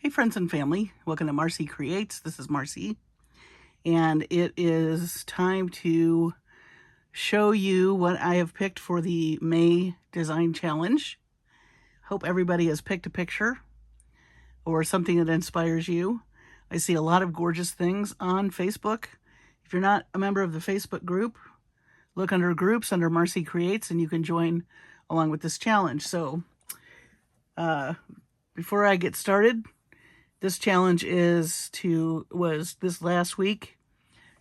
Hey friends and family, welcome to Marcie Creates. This is Marcie, and it is time to show you what I have picked for the May Design Challenge. Hope everybody has picked a picture or something that inspires you. I see a lot of gorgeous things on Facebook. If you're not a member of the Facebook group, look under groups under Marcie Creates and you can join along with this challenge. So before I get started, this challenge was this last week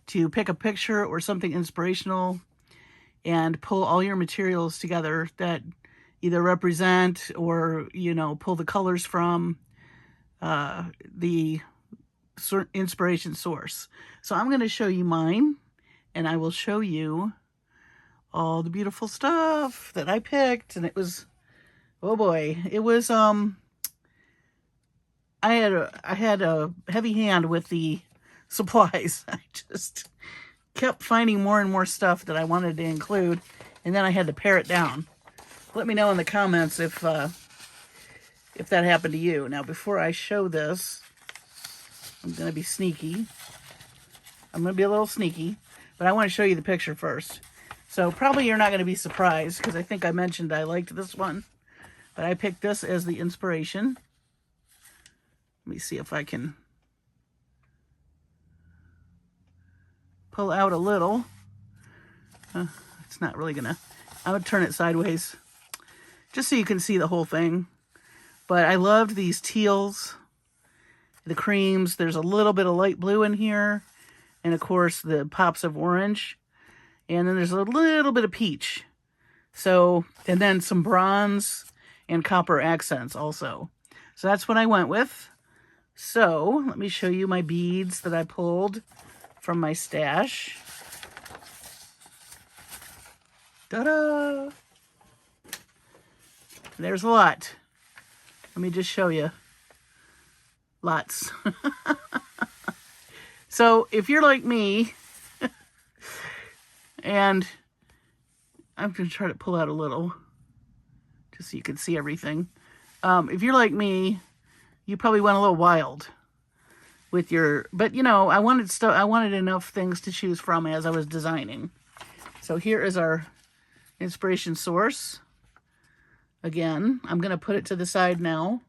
to pick a picture or something inspirational and pull all your materials together that either represent or, pull the colors from the inspiration source. So I'm going to show you mine, and I will show you all the beautiful stuff that I picked. And it was, oh boy, it was, I had a heavy hand with the supplies. I just kept finding more and more stuff that I wanted to include, and then I had to pare it down. Let me know in the comments if that happened to you. Now, before I show this, I'm going to be sneaky. I'm going to be a little sneaky, but I want to show you the picture first. So probably you're not going to be surprised because I think I mentioned I liked this one, but I picked this as the inspiration. Let me see if I can pull out a little. It's not really gonna, I'm gonna turn it sideways just so you can see the whole thing. But I loved these teals, the creams. There's a little bit of light blue in here. And of course the pops of orange. And then there's a little bit of peach. So, and then some bronze and copper accents also. So that's what I went with. So let me show you my beads that I pulled from my stash. Ta-da! There's a lot. Let me just show you. Lots. So if you're like me, and I'm going to try to pull out a little just so you can see everything. If you're like me, you probably went a little wild with your, but I wanted enough things to choose from as I was designing. So here is our inspiration source. Again, I'm going to put it to the side now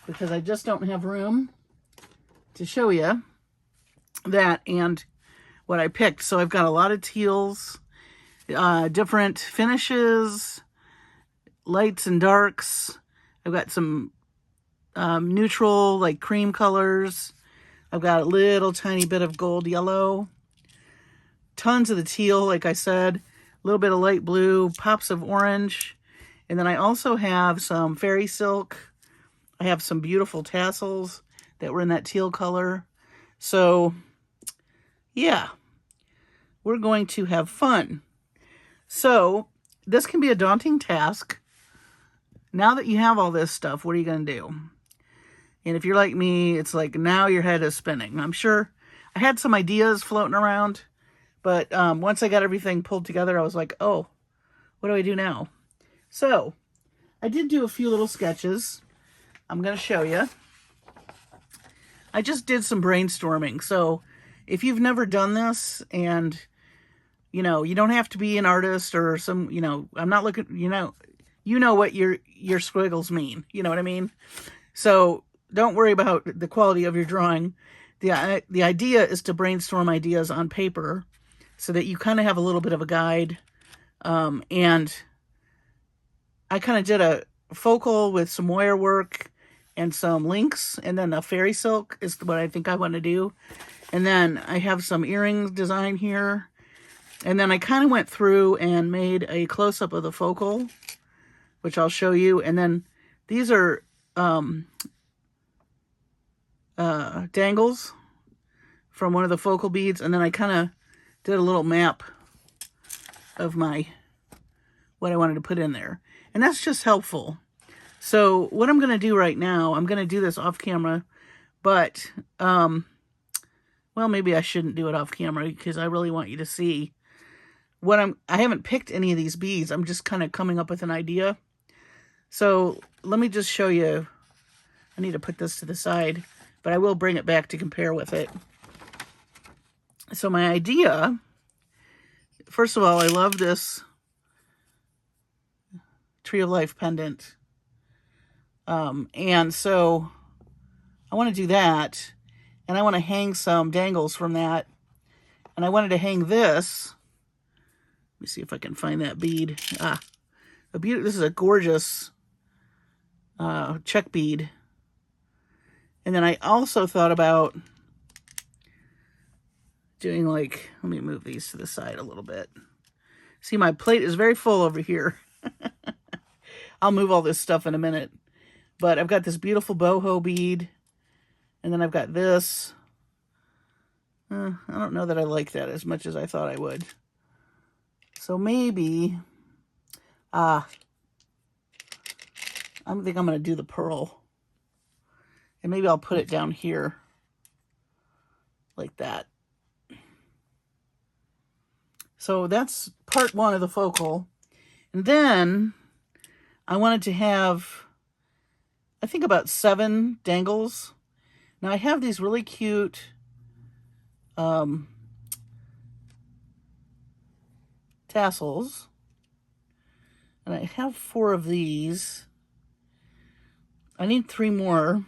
because I just don't have room to show you that and what I picked. So I've got a lot of teals, different finishes, lights and darks. I've got some neutral, like cream colors. I've got a little tiny bit of gold yellow. Tons of the teal, like I said. A little bit of light blue, pops of orange. And then I also have some fairy silk. I have some beautiful tassels that were in that teal color. So, yeah. We're going to have fun. So, this can be a daunting task. Now that you have all this stuff, what are you going to do? And if you're like me, it's like now your head is spinning. I'm sure I had some ideas floating around, but once I got everything pulled together, I was like, oh, what do I do now? So I did do a few little sketches. I'm going to show you. I just did some brainstorming. So if you've never done this and, you don't have to be an artist or some, I'm not looking, you know what your squiggles mean. You know what I mean? So don't worry about the quality of your drawing. The idea is to brainstorm ideas on paper so that you kind of have a little bit of a guide. And I kind of did a focal with some wire work and some links. And then a fairy silk is what I think I want to do. And then I have some earrings design here. And then I kind of went through and made a close-up of the focal, which I'll show you. And then these are dangles from one of the focal beads. And then I kind of did a little map of what I wanted to put in there. And that's just helpful. So what I'm going to do right now, I'm going to do this off camera, but, well, maybe I shouldn't do it off camera because I really want you to see I haven't picked any of these beads. I'm just kind of coming up with an idea. So let me just show you I need to put this to the side, but I will bring it back to compare with it. So my idea, first of all, I love this Tree of Life pendant. And so I want to do that, and I want to hang some dangles from that. And I wanted to hang this. Let me see if I can find that bead. This is a gorgeous check bead. And then I also thought about doing like, let me move these to the side a little bit. See, my plate is very full over here. I'll move all this stuff in a minute. But I've got this beautiful boho bead. And then I've got this. I don't know that I like that as much as I thought I would. So maybe, I think I'm going to do the pearl. And maybe I'll put it down here like that. So that's part one of the focal. And then I wanted to have, I think, about 7 dangles. Now I have these really cute tassels. And I have 4 of these. I need 3 more.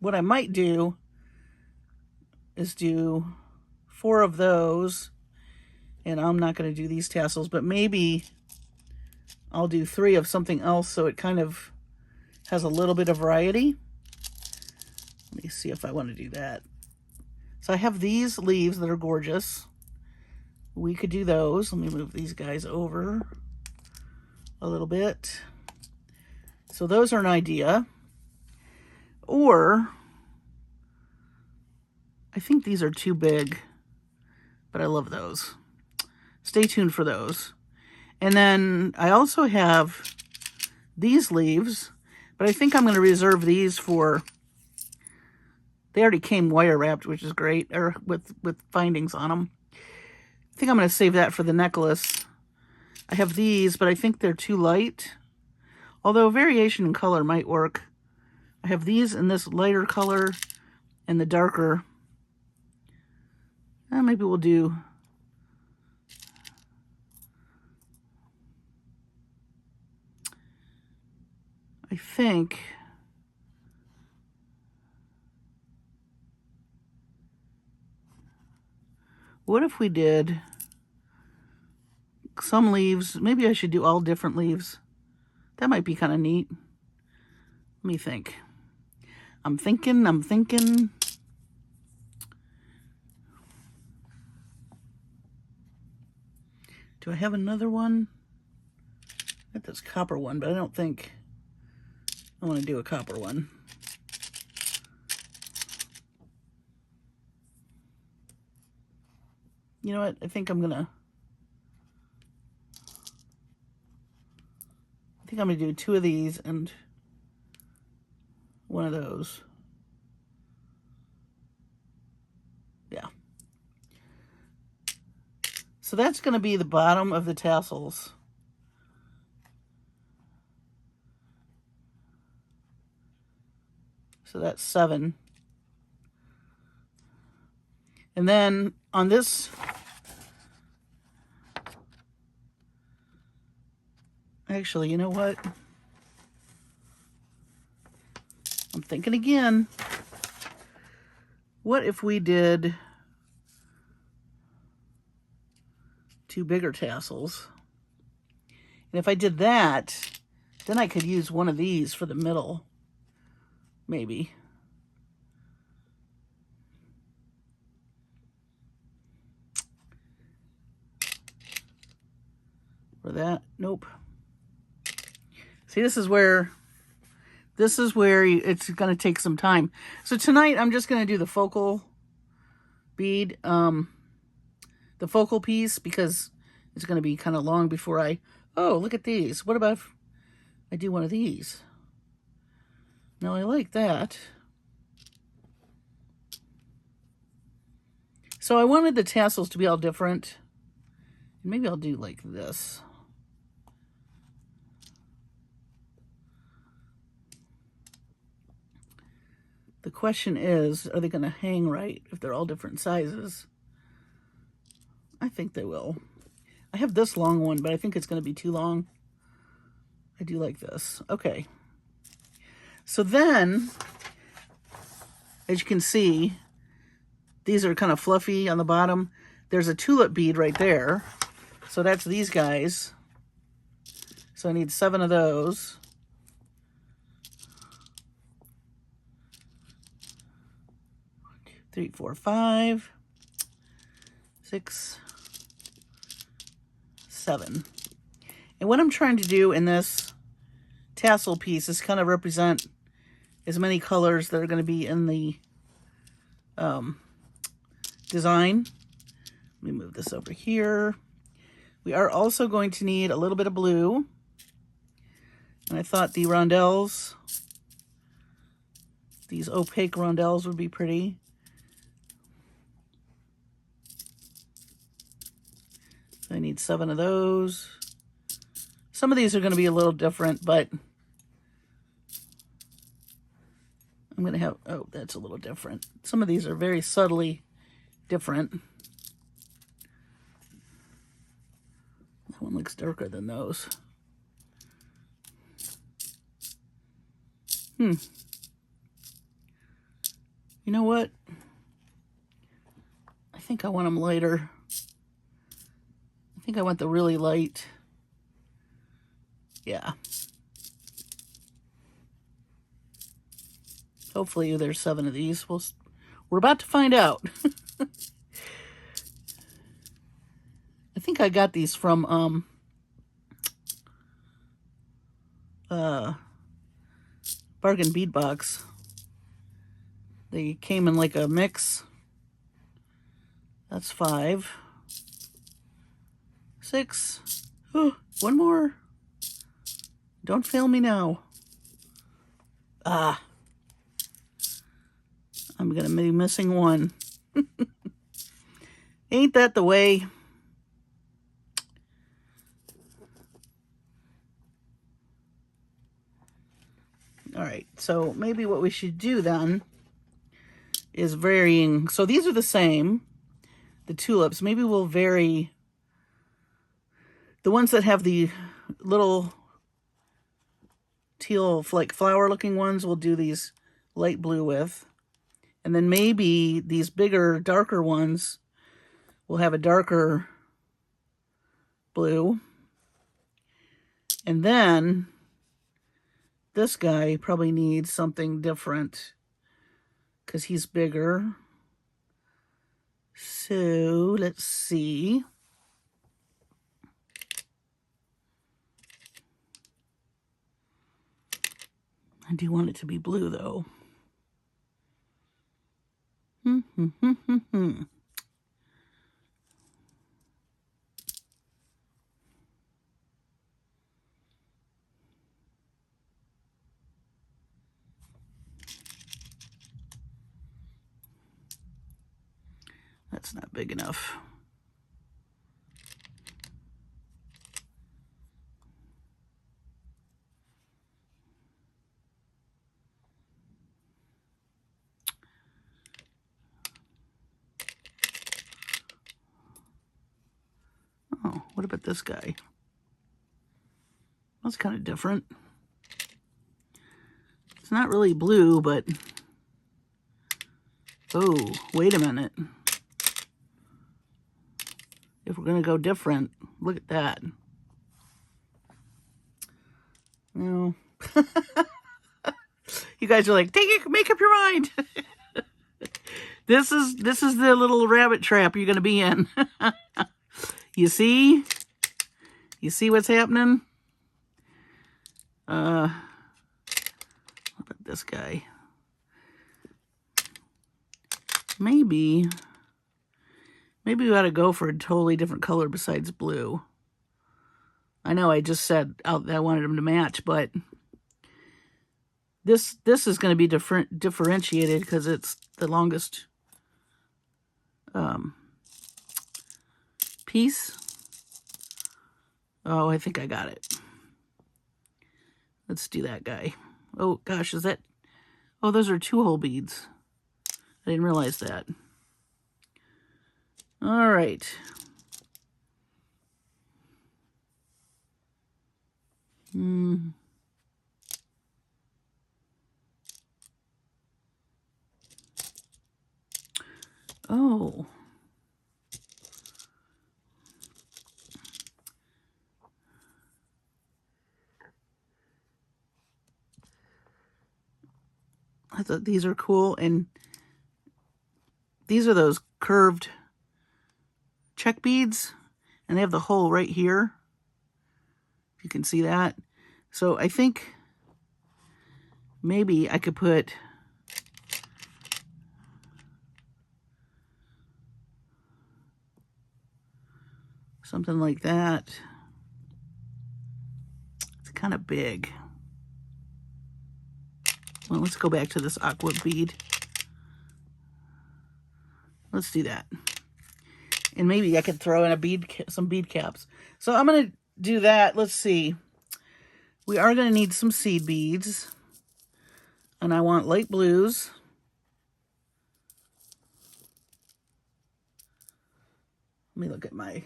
What I might do is do 4 of those, and I'm not going to do these tassels, but maybe I'll do 3 of something else so it kind of has a little bit of variety. Let me see if I want to do that. So I have these leaves that are gorgeous. We could do those. Let me move these guys over a little bit. So those are an idea. Or, I think these are too big, but I love those. Stay tuned for those. And then I also have these leaves, but I think I'm going to reserve these for, they already came wire wrapped, which is great, or with findings on them. I think I'm going to save that for the necklace. I have these, but I think they're too light. Although variation in color might work. I have these in this lighter color and the darker. Maybe we'll do, I think, what if we did some leaves? Maybe I should do all different leaves. That might be kind of neat. Let me think. I'm thinking. Do I have another one? I got this copper one, but I don't think I want to do a copper one. You know what? I think I'm gonna do 2 of these and 1 of those. Yeah. So that's going to be the bottom of the tassels. So that's 7. And then on this, actually, you know what? I'm thinking again. What if we did 2 bigger tassels? And if I did that, then I could use 1 of these for the middle, maybe. For that, nope. See, this is where it's going to take some time. So tonight I'm just going to do the focal bead, the focal piece, because it's going to be kind of long before oh, look at these. What about if I do 1 of these? Now I like that. So I wanted the tassels to be all different. Maybe I'll do like this. The question is, are they going to hang right if they're all different sizes? I think they will. I have this long one, but I think it's going to be too long. I do like this. Okay. So then, as you can see, these are kind of fluffy on the bottom. There's a tulip bead right there. So that's these guys. So I need 7 of those. Three, 4, 5, 6, 7. And what I'm trying to do in this tassel piece is kind of represent as many colors that are going to be in the design. Let me move this over here. We are also going to need a little bit of blue. And I thought the rondelles, these opaque rondelles would be pretty. So I need 7 of those. Some of these are going to be a little different, but I'm going to have, oh, that's a little different. Some of these are very subtly different. That one looks darker than those. You know what? I think I want them lighter. I think I want the really light. Yeah. Hopefully there's 7 of these. We're about to find out. I think I got these from Bargain Bead Box. They came in like a mix. That's 5. 6. Oh, 1 more. Don't fail me now. Ah. I'm going to be missing 1. Ain't that the way? All right, so maybe what we should do then is varying. So these are the same, the tulips. Maybe we'll vary the ones that have the little teal, like flower-looking ones. We'll do these light blue with. And then maybe these bigger, darker ones will have a darker blue. And then this guy probably needs something different because he's bigger. So let's see. I do want it to be blue though. That's not big enough. Oh, what about this guy? That's kind of different. It's not really blue, but oh, wait a minute. If we're going to go different, look at that. No. You guys are like, take it, make up your mind. This is the little rabbit trap you're going to be in. You see? You see what's happening? What about this guy? Maybe we ought to go for a totally different color besides blue. I know I just said that I wanted them to match, but this is going to be differentiated because it's the longest piece. Oh, I think I got it. Let's do that guy. Oh gosh, is that? Oh, those are 2-hole beads. I didn't realize that. All right. Oh. I thought these are cool, and these are those curved check beads, and they have the hole right here. If you can see that. So I think maybe I could put something like that. It's kind of big. Well, let's go back to this aqua bead. Let's do that. And maybe I could throw in some bead caps. So I'm going to do that. Let's see. We are going to need some seed beads. And I want light blues. Let me look at my...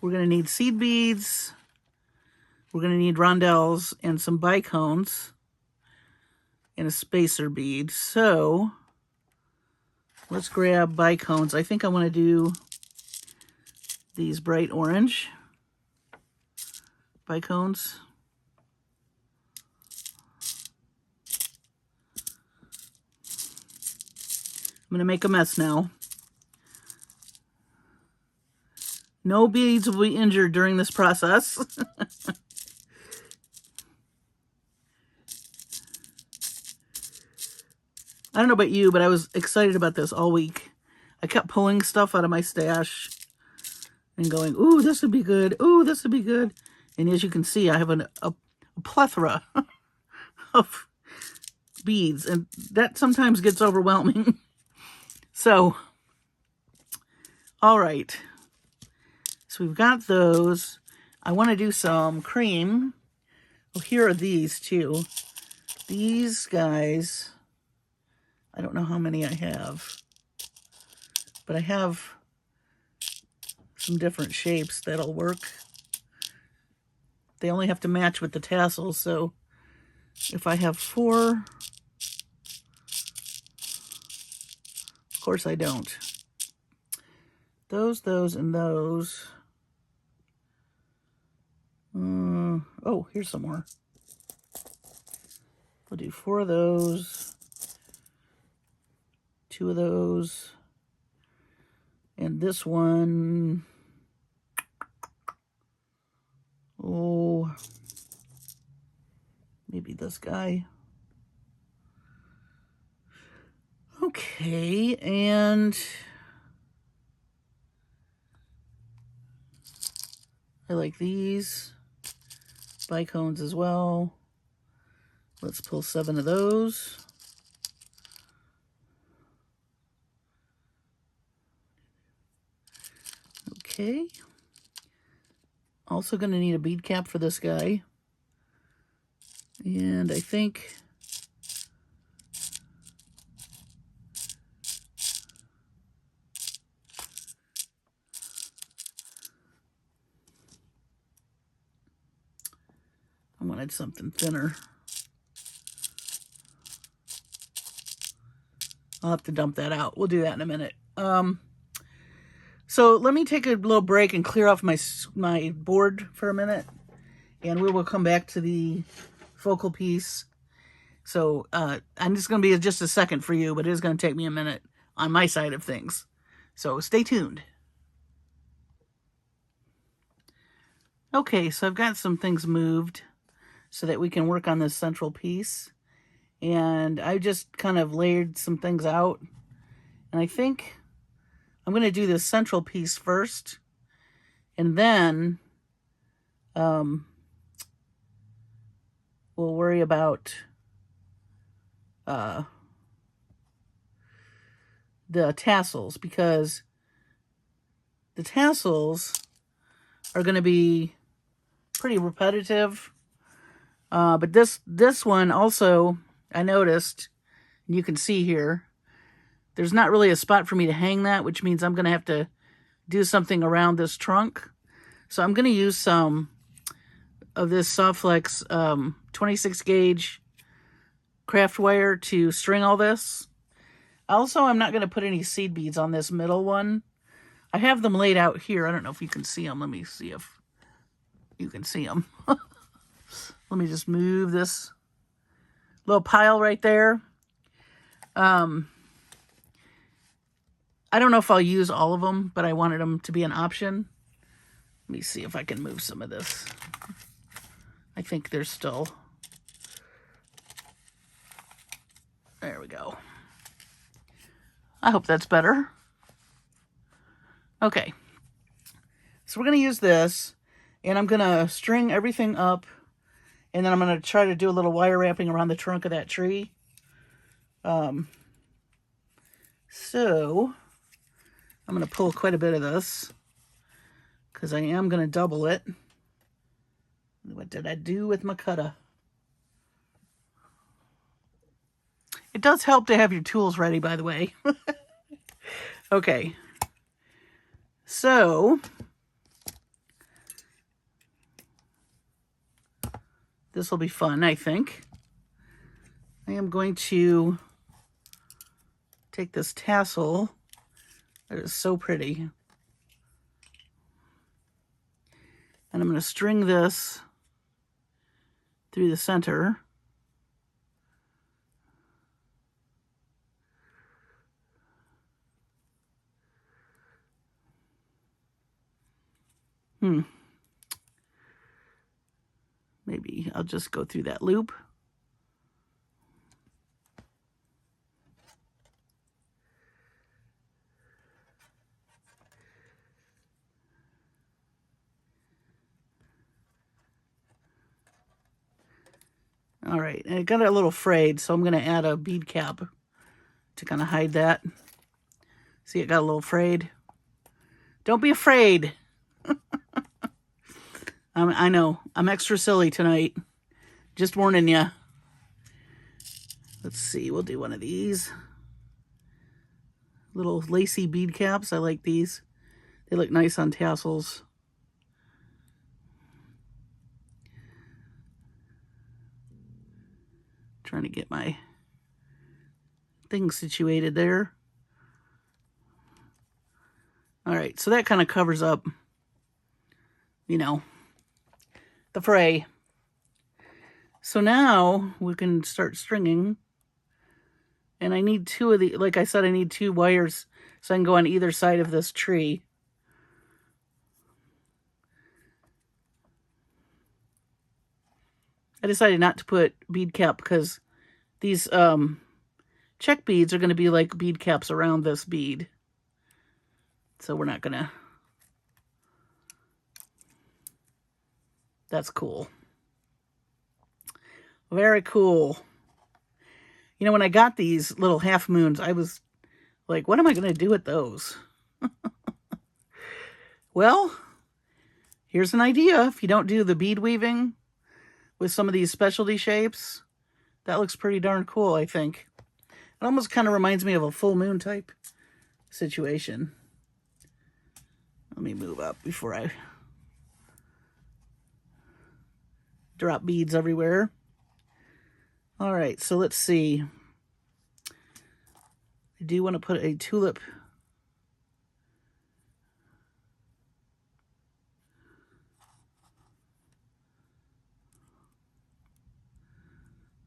We're going to need seed beads. We're going to need rondelles and some bicones and a spacer bead. So let's grab bicones. I think I want to do these bright orange bicones. I'm going to make a mess now. No beads will be injured during this process. I don't know about you, but I was excited about this all week. I kept pulling stuff out of my stash and going, ooh, this would be good. Ooh, this would be good. And as you can see, I have a plethora of beads, and that sometimes gets overwhelming. So, all right. So we've got those. I want to do some cream. Oh, here are these too. These guys, I don't know how many I have, but I have some different shapes that'll work. They only have to match with the tassels, so if I have 4, of course I don't. Those, and those. Oh, here's some more. We'll do 4 of those, 2 of those, and this one, oh, maybe this guy. Okay, and I like these bicones as well. Let's pull 7 of those. Okay. Also going to need a bead cap for this guy. And I think I wanted something thinner. I'll have to dump that out. We'll do that in a minute. So let me take a little break and clear off my board for a minute, and we will come back to the focal piece. So I'm just going to be just a second for you, but it is going to take me a minute on my side of things. So stay tuned. Okay, so I've got some things moved so that we can work on this central piece. And I just kind of layered some things out. And I think I'm going to do this central piece first. And then we'll worry about the tassels, because the tassels are going to be pretty repetitive. But this one also, I noticed, and you can see here, there's not really a spot for me to hang that, which means I'm going to have to do something around this trunk. So I'm going to use some of this Softflex 26 gauge craft wire to string all this. Also, I'm not going to put any seed beads on this middle one. I have them laid out here. I don't know if you can see them. Let me see if you can see them. Let me just move this little pile right there. I don't know if I'll use all of them, but I wanted them to be an option. Let me see if I can move some of this. I think there's still... There we go. I hope that's better. Okay. So we're going to use this, and I'm going to string everything up, and then I'm going to try to do a little wire wrapping around the trunk of that tree. So I'm going to pull quite a bit of this because I am going to double it. What did I do with my cutter? It does help to have your tools ready, by the way. Okay. So this will be fun, I think. I am going to take this tassel. That is so pretty. And I'm going to string this through the center. Maybe I'll just go through that loop. All right, and it got a little frayed, so I'm going to add a bead cap to kind of hide that. See, it got a little frayed. Don't be afraid. I know, I'm extra silly tonight. Just warning you. Let's see, we'll do one of these. Little lacy bead caps, I like these. They look nice on tassels. Trying to get my thing situated there. All right, so that kind of covers up, you know, the fray. So now we can start stringing. And I need two of the, like I said, I need two wires so I can go on either side of this tree. I decided not to put bead cap because these check beads are going to be like bead caps around this bead. So we're not going to. That's cool. Very cool. You know, when I got these little half moons, I was like, what am I going to do with those? Well, here's an idea. If you don't do the bead weaving with some of these specialty shapes, that looks pretty darn cool, I think. It almost kind of reminds me of a full moon type situation. Let me move up before I drop beads everywhere. All right, so let's see. I do want to put a tulip.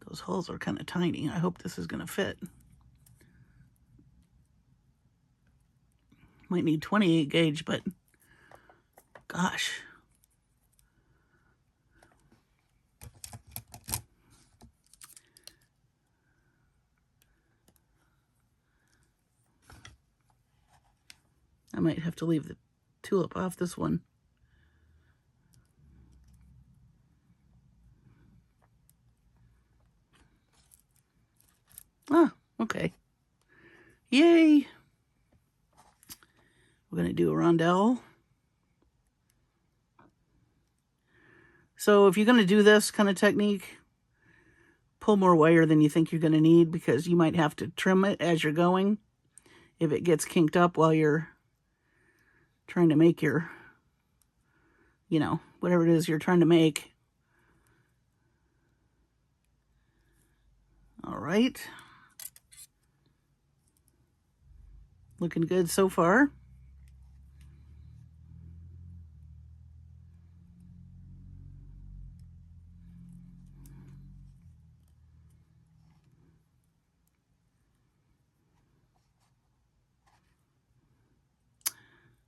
Those holes are kind of tiny. I hope this is going to fit. Might need 28 gauge, but gosh. I might have to leave the tulip off this one. Ah, okay. Yay! We're going to do a rondelle. So if you're going to do this kind of technique, pull more wire than you think you're going to need, because you might have to trim it as you're going if it gets kinked up while you're trying to make your, you know, whatever it is you're trying to make. All right. Looking good so far.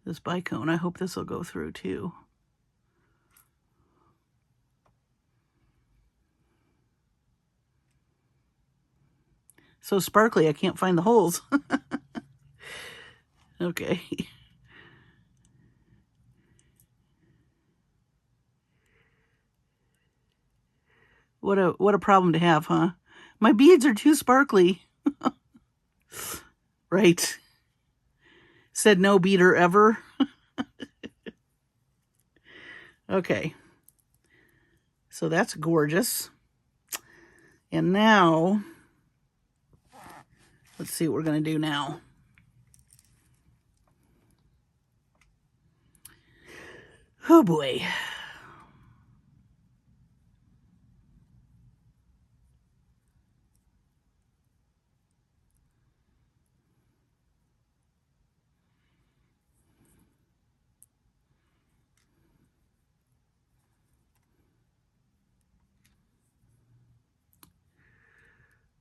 This bicone, I hope this will go through too. So sparkly, I can't find the holes. Okay. What a problem to have, huh? My beads are too sparkly. Right. Said no beader ever. Okay. So that's gorgeous. And now, let's see what we're going to do now. Oh boy.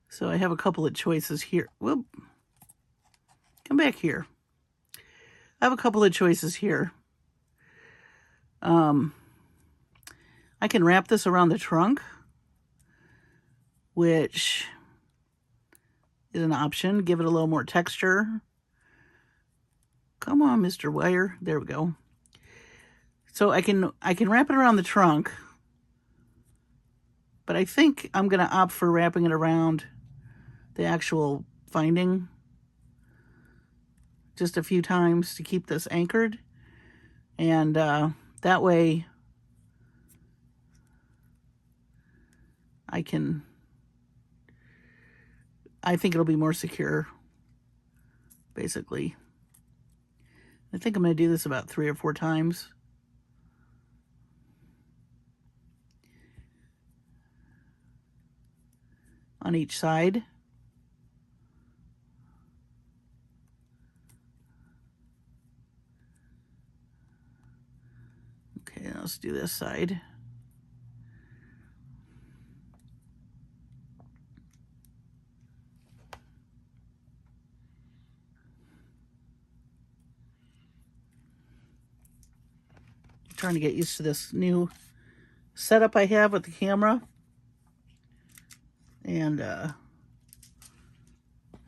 So I have a couple of choices here. Whoop. Come back here. I have a couple of choices here. I can wrap this around the trunk, which is an option. Give it a little more texture. Come on, Mr. Wire. There we go. So I can wrap it around the trunk, but I think I'm going to opt for wrapping it around the actual finding just a few times to keep this anchored. And that way I think it'll be more secure, basically. I think I'm going to do this about 3 or 4 times. On each side. Okay, let's do this side. Trying to get used to this new setup I have with the camera. And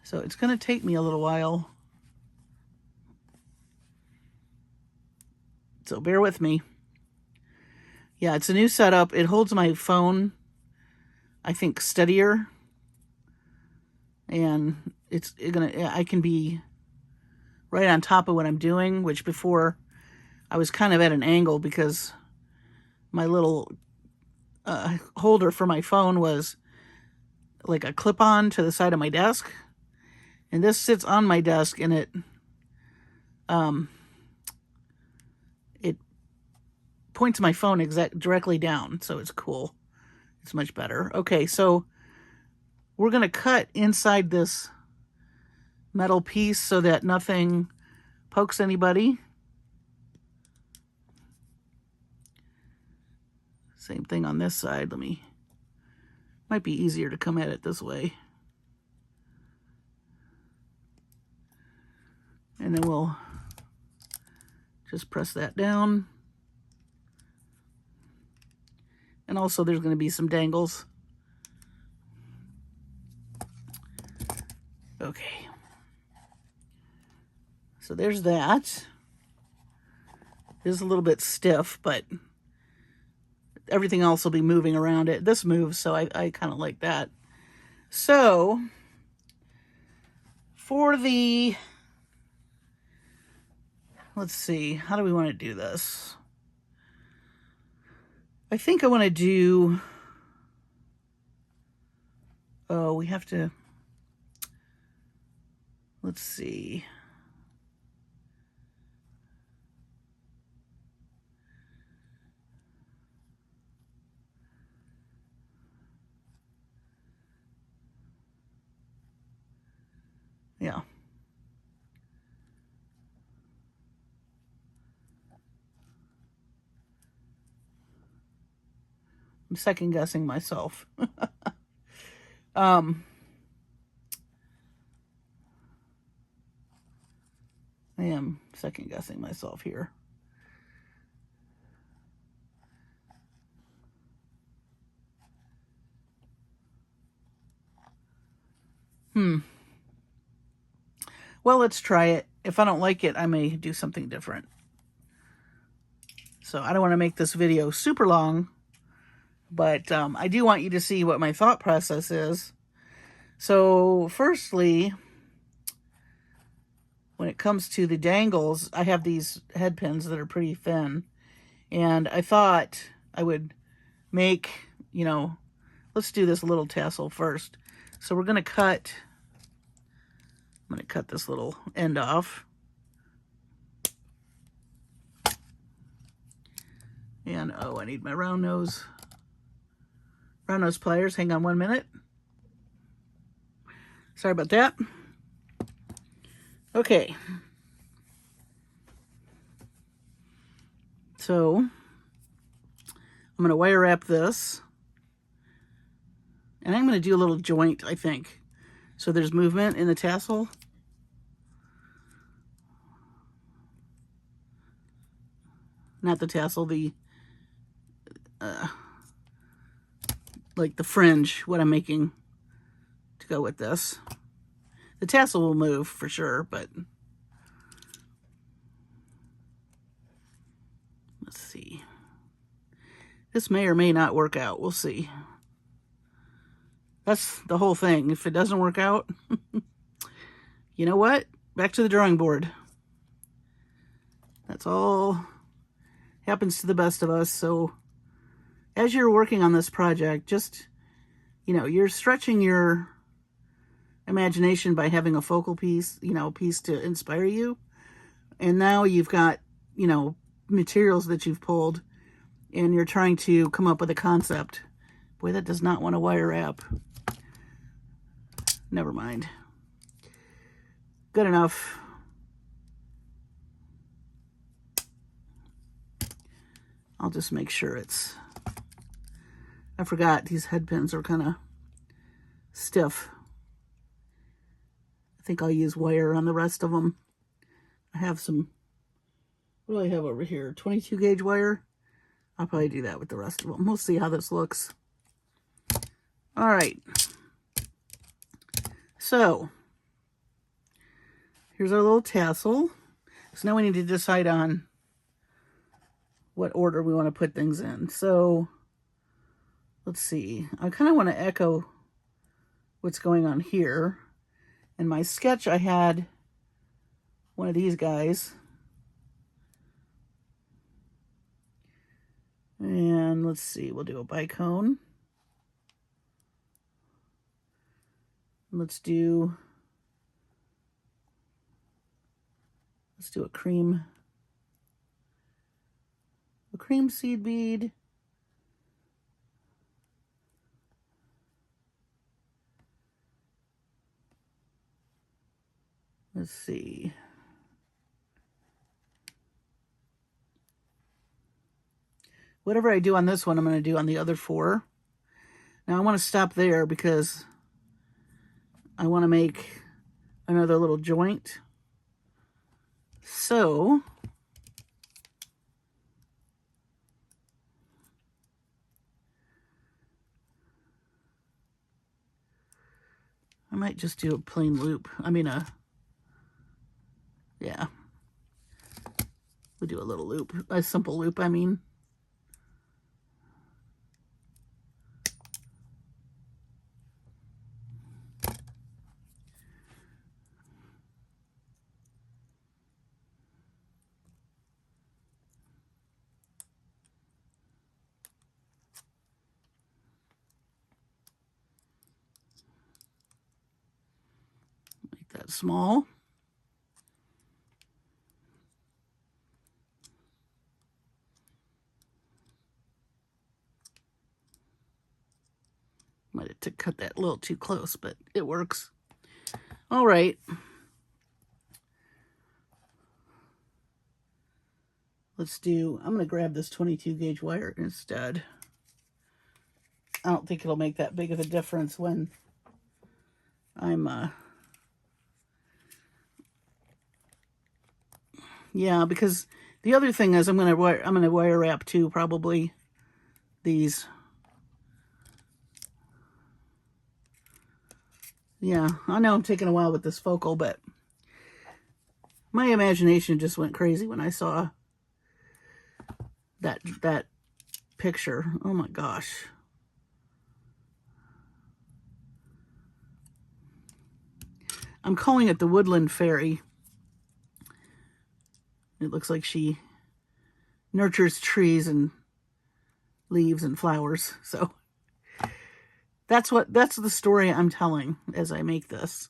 so it's going to take me a little while. So bear with me. Yeah, it's a new setup. It holds my phone, I think, steadier. And I can be right on top of what I'm doing, which before I was kind of at an angle because my little holder for my phone was like a clip-on to the side of my desk. And this sits on my desk, and it points my phone directly down, so it's cool. It's much better. Okay, so we're going to cut inside this metal piece so that nothing pokes anybody. Same thing on this side. Might be easier to come at it this way. And then we'll just press that down. And also there's going to be some dangles. Okay. So there's that. It is a little bit stiff, but everything else will be moving around it. This moves, so I kind of like that. So for the, let's see, how do we want to do this? I think I want to do Oh, we have to, let's see. Yeah. I'm second guessing myself. I am second guessing myself here. Well, let's try it. If I don't like it, I may do something different. So I don't want to make this video super long, but I do want you to see what my thought process is. So firstly, when it comes to the dangles, I have these head pins that are pretty thin. And I thought I would make, let's do this little tassel first. So we're going to cut, I'm going to cut this little end off. And, oh, I need my round nose pliers. Hang on 1 minute. Sorry about that. Okay. So I'm going to wire wrap this. And I'm going to do a little joint, I think. So there's movement in the tassel. Not the tassel, the like the fringe, what I'm making to go with this. The tassel will move for sure, but let's see. This may or may not work out. We'll see. That's the whole thing. If it doesn't work out, you know what? Back to the drawing board. That's all happens to the best of us. So as you're working on this project, just, you're stretching your imagination by having a focal piece, piece to inspire you. And now you've got, materials that you've pulled and you're trying to come up with a concept. Boy, that does not want to wire wrap. Never mind. Good enough. I'll just make sure it's... I forgot these head pins are kind of stiff. I think I'll use wire on the rest of them. I have some... What do I have over here? 22 gauge wire. I'll probably do that with the rest of them. We'll see how this looks. All right. So, here's our little tassel. So now we need to decide on what order we want to put things in. So, let's see. I kind of want to echo what's going on here. In my sketch, I had one of these guys. And let's see, we'll do a bicone. Let's do a cream seed bead. Let's see. Whatever I do on this one, I'm going to do on the other 4. Now I want to stop there because I want to make another little joint. So I might just do a plain loop. Yeah. We'll do a little loop, a simple loop, I mean. that small. Might have to cut that a little too close, but it works. All right. Let's do, I'm going to grab this 22 gauge wire instead. I don't think it'll make that big of a difference when I'm, yeah, because the other thing is I'm going to wire wrap too, probably these. Yeah, I know I'm taking a while with this focal, but my imagination just went crazy when I saw that picture. Oh my gosh. I'm calling it the Woodland Fairy. It looks like she nurtures trees and leaves and flowers. So that's the story I'm telling as I make this.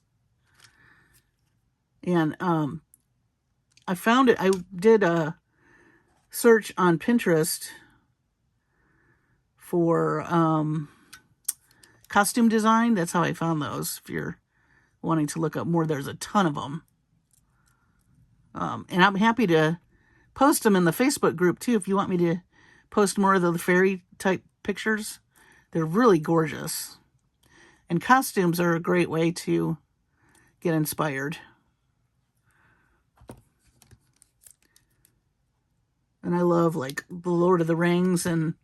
And I found it. I did a search on Pinterest for costume design. That's how I found those. If you're wanting to look up more, there's a ton of them. And I'm happy to post them in the Facebook group too if you want me to post more of the fairy type pictures. They're really gorgeous. And costumes are a great way to get inspired. And I love like the Lord of the Rings and,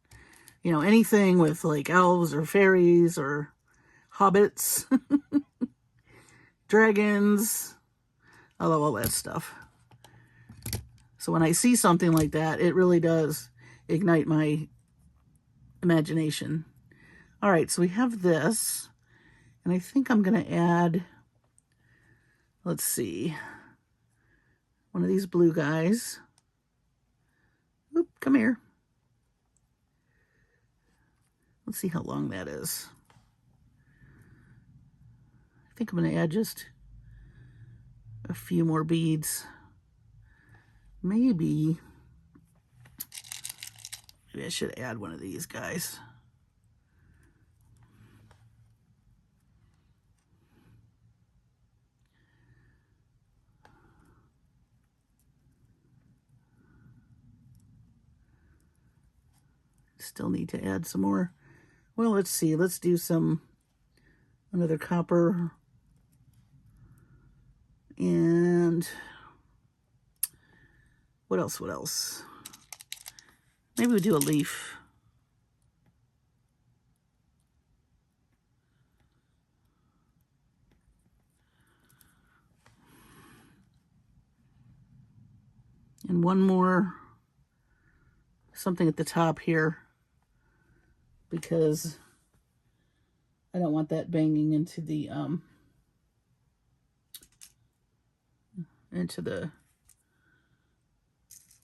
you know, anything with like elves or fairies or hobbits, dragons. I love all that stuff. So when I see something like that, it really does ignite my imagination. All right, so we have this. And I think I'm going to add, let's see, one of these blue guys. Oop, come here. Let's see how long that is. I think I'm going to add just a few more beads. Maybe I should add one of these guys. Still need to add some more. Well, let's see. Let's do another copper. And what else? What else? Maybe we do a leaf. And one more, something at the top here, because I don't want that banging into the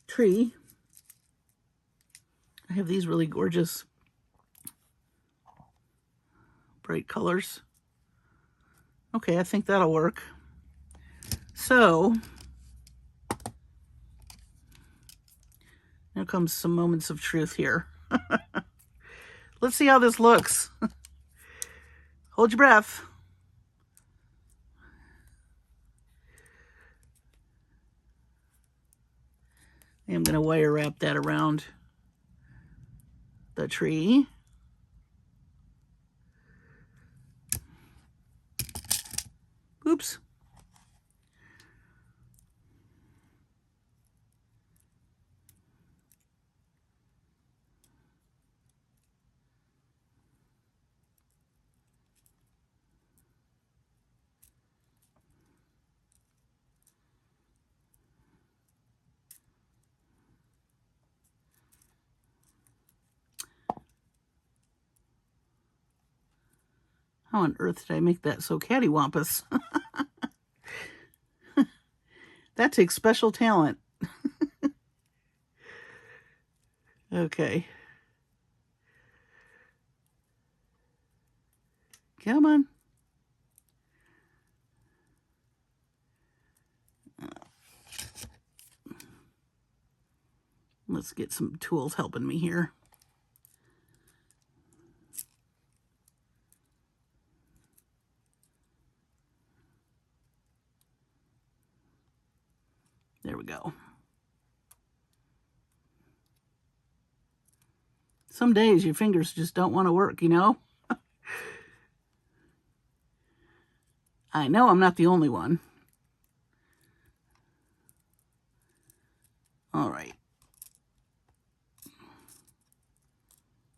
tree. I have these really gorgeous bright colors. Okay, I think that'll work. So now comes some moments of truth here. Let's see how this looks. Hold your breath. I'm going to wire wrap that around the tree. Oops. How on earth did I make that so cattywampus? That takes special talent. Okay. Come on. Let's get some tools helping me here. There we go. Some days your fingers just don't want to work, you know? I know I'm not the only one. All right.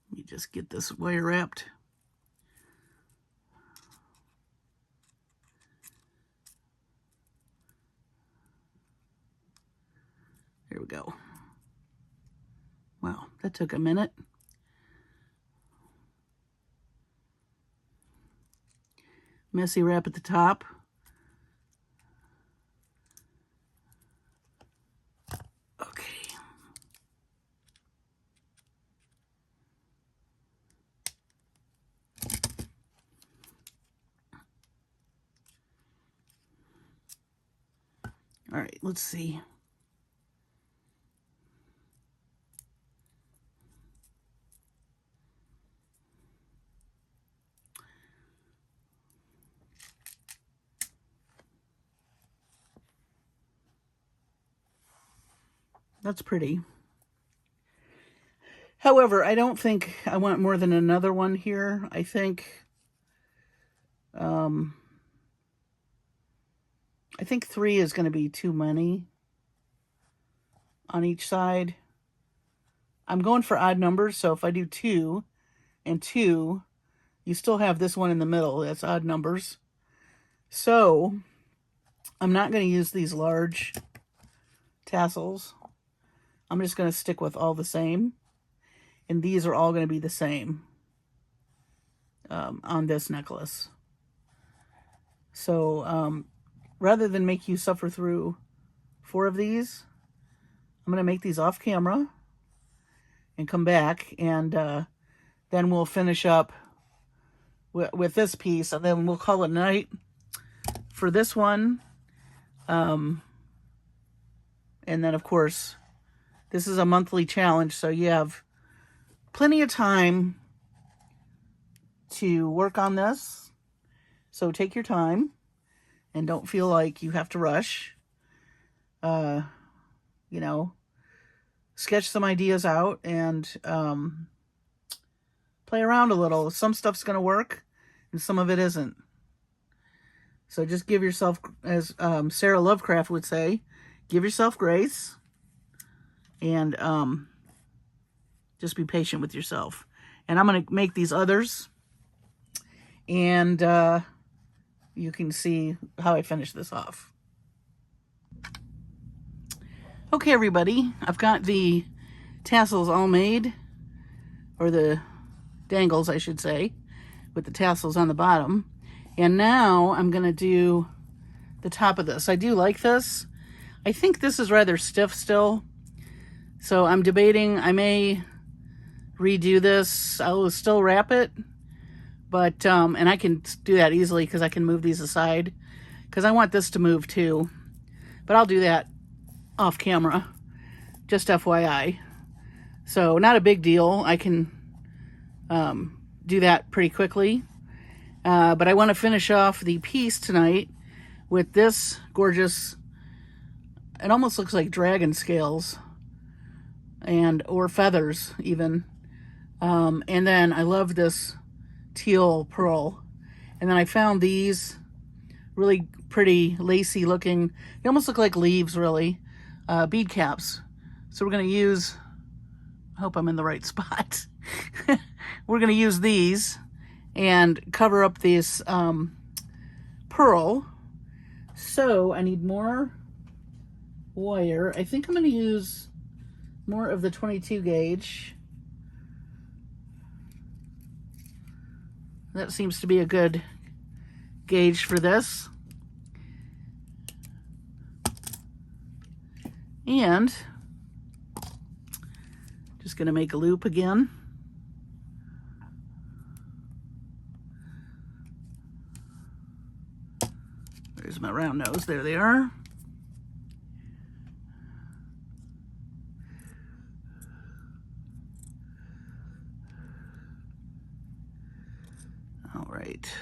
Let me just get this wire wrapped. There we go. Wow, that took a minute. Messy wrap at the top. Okay. All right, let's see. That's pretty. However, I don't think I want more than another one here. I think 3 is going to be too many on each side. I'm going for odd numbers, so if I do 2 and 2, you still have this one in the middle. That's odd numbers. So I'm not going to use these large tassels. I'm just going to stick with all the same. And these are all going to be the same on this necklace. So rather than make you suffer through 4 of these, I'm going to make these off camera and come back, and then we'll finish up with this piece, and then we'll call it a night for this one. And then, of course, this is a monthly challenge, so you have plenty of time to work on this. So take your time and don't feel like you have to rush. You know, sketch some ideas out and play around a little. Some stuff's going to work and some of it isn't. So just give yourself, as Sarah Lovecraft would say, give yourself grace and just be patient with yourself. And I'm going to make these others, and you can see how I finish this off. Okay, everybody, I've got the tassels all made, or the dangles, I should say, with the tassels on the bottom. And now I'm going to do the top of this. I do like this. I think this is rather stiff still, so I'm debating. I may redo this. I will still wrap it, but and I can do that easily because I can move these aside because I want this to move too, but I'll do that off camera, just FYI. So not a big deal. I can do that pretty quickly, but I want to finish off the piece tonight with this gorgeous, it almost looks like dragon scales and or feathers even. And then I love this teal pearl. And then I found these really pretty lacy looking, they almost look like leaves really, bead caps. So we're going to use, I hope I'm in the right spot. We're going to use these and cover up this pearl. So I need more wire. I think I'm going to use more of the 22 gauge. That seems to be a good gauge for this. And just going to make a loop again. There's my round nose. There they are. right.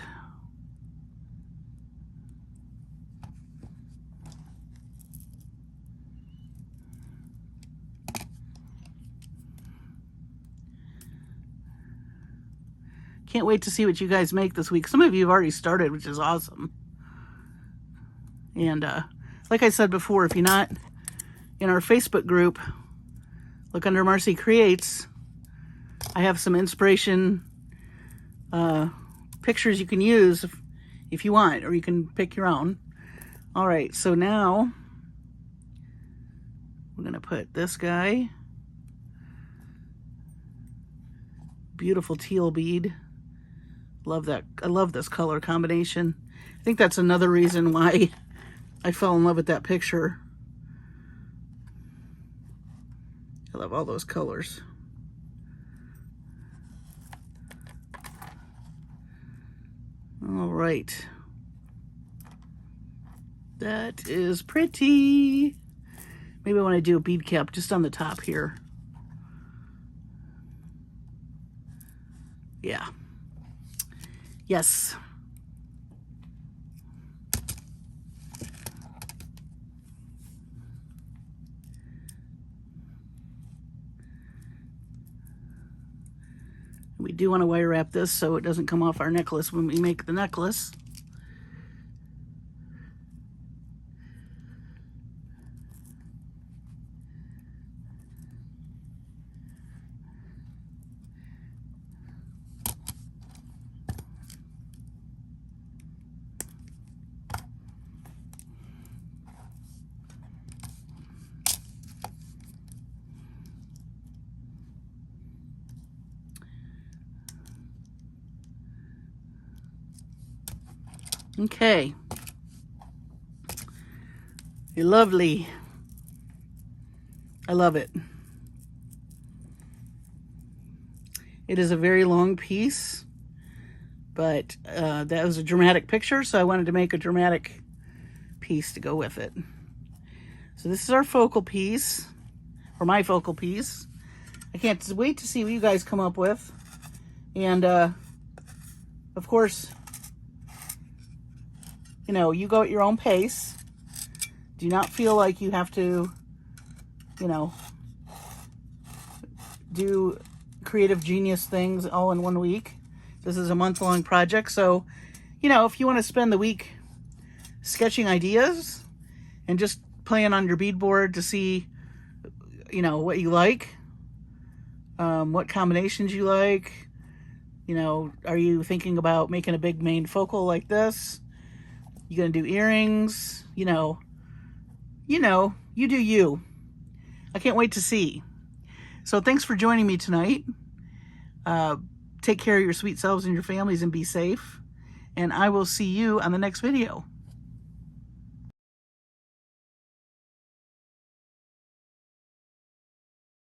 Can't wait to see what you guys make this week. Some of you have already started, which is awesome. And like I said before, if you're not in our Facebook group, look under Marcie Creates. I have some inspiration pictures you can use if you want, or you can pick your own. All right, so now we're gonna put this guy. Beautiful teal bead. Love that. I love this color combination. I think that's another reason why I fell in love with that picture. I love all those colors. All right. That is pretty. Maybe I want to do a bead cap just on the top here. Yeah. Yes. We do want to wire wrap this so it doesn't come off our necklace when we make the necklace. Okay. Lovely. I love it. It is a very long piece, but that was a dramatic picture, so I wanted to make a dramatic piece to go with it. So this is our focal piece, or my focal piece. I can't wait to see what you guys come up with. And of course, you know, you go at your own pace. Do not feel like you have to, you know, do creative genius things all in 1 week. This is a month-long project. So, you know, if you want to spend the week sketching ideas and just playing on your beadboard to see, you know, what you like, what combinations you like, you know, are you thinking about making a big main focal like this? You gonna do earrings? You do you. I can't wait to see. So thanks for joining me tonight. Take care of your sweet selves and your families and be safe. And I will see you on the next video.